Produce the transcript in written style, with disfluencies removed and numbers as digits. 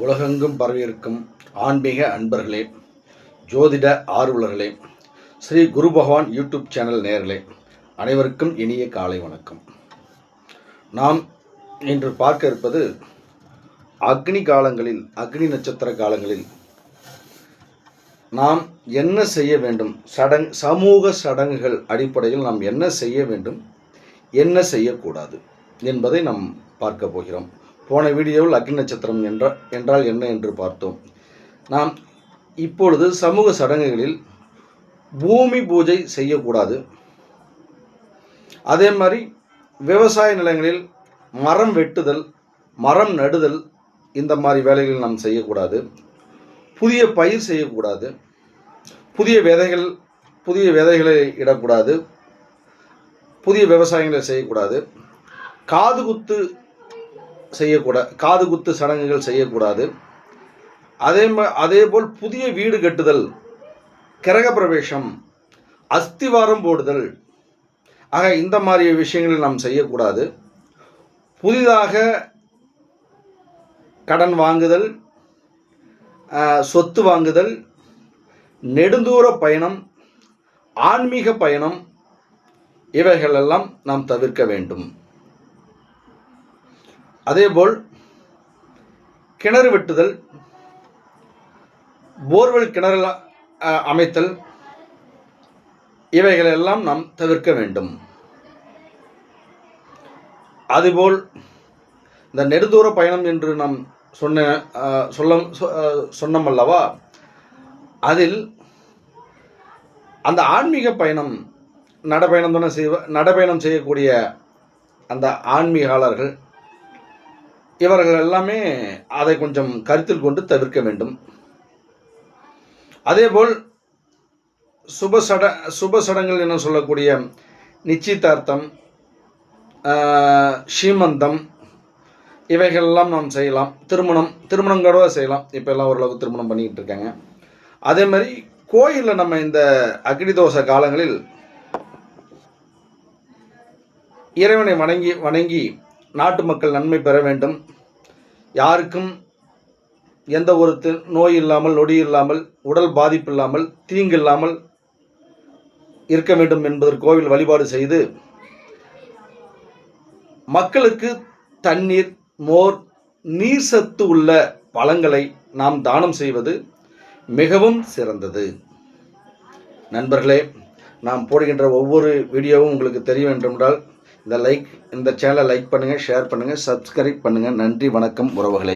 உலகெங்கும் பரவியிருக்கும் ஆன்மீக அன்பர்களே, ஜோதிட ஆர்வலர்களே, ஸ்ரீ குரு பகவான் யூடியூப் சேனல் நேயர்களே, அனைவருக்கும் இனிய காலை வணக்கம். நாம் இன்று பார்க்க இருப்பது அக்னி காலங்களில், அக்னி நட்சத்திர காலங்களில் நாம் என்ன செய்ய வேண்டும், சமூக சடங்குகள் அடிப்படையில் நாம் என்ன செய்ய வேண்டும், என்ன செய்யக்கூடாது என்பதை நாம் பார்க்க போகிறோம். போன வீடியோவில் அக்னி நட்சத்திரம் என்றால் என்ன என்று பார்த்தோம். நாம் இப்பொழுது சமூக சடங்குகளில் பூமி பூஜை செய்யக்கூடாது. அதே மாதிரி விவசாய நிலங்களில் மரம் வெட்டுதல், மரம் நடுதல், இந்த மாதிரி வேலைகள் நாம் செய்யக்கூடாது. புதிய பயிர் செய்யக்கூடாது. புதிய விதைகளை இடக்கூடாது. புதிய விவசாயங்களை செய்யக்கூடாது. காது குத்து சடங்குகள் செய்யக்கூடாது. அதேபோல் புதிய வீடு கட்டுதல், கிரக பிரவேசம், அஸ்திவாரம் போடுதல், ஆக இந்த மாதிரி விஷயங்களை நாம் செய்யக்கூடாது. புதிதாக கடன் வாங்குதல், சொத்து வாங்குதல், நெடுந்தூர பயணம், ஆன்மீக பயணம், இவைகளெல்லாம் நாம் தவிர்க்க வேண்டும். அதேபோல் கிணறு வெட்டுதல், போர்வெல் கிணறு அமைத்தல், இவைகளெல்லாம் நாம் தவிர்க்க வேண்டும். அதுபோல் இந்த நெடுந்தூர பயணம் என்று நாம் சொன்னோம் அல்லவா, அதில் அந்த ஆன்மீக பயணம், நடைபயணம் செய்யக்கூடிய அந்த ஆன்மீகாளர்கள் இவர்கள் எல்லாமே அதை கொஞ்சம் கருத்தில் கொண்டு தவிர்க்க வேண்டும். அதேபோல் சுப சடங்குகள் என சொல்லக்கூடிய நிச்சயதார்த்தம், சீமந்தம், இவைகளெல்லாம் நாம் செய்யலாம். திருமணம் கூட செய்யலாம். இப்போ எல்லாம் ஓரளவுக்கு திருமணம் பண்ணிக்கிட்டு இருக்காங்க. அதே மாதிரி கோயிலில் நம்ம இந்த அக்னிதோஷ காலங்களில் இறைவனை வணங்கி நாட்டு மக்கள் நன்மை பெற வேண்டும், யாருக்கும் எந்த ஒரு நோய் இல்லாமல், நொடி இல்லாமல், உடல் பாதிப்பு இல்லாமல், தீங்கு இல்லாமல் இருக்க வேண்டும் என்பதற்கு கோவில் வழிபாடு செய்து மக்களுக்கு தண்ணீர், மோர், நீர் சத்து உள்ள பழங்களை நாம் தானம் செய்வது மிகவும் சிறந்தது. நண்பர்களே, நாம் போடுகின்ற ஒவ்வொரு வீடியோவும் உங்களுக்கு தெரிய வேண்டுமென்றால் இந்த சேனலை லைக் பண்ணுங்கள், ஷேர் பண்ணுங்கள், சப்ஸ்கிரைப் பண்ணுங்கள். நன்றி, வணக்கம் உறவுகளே.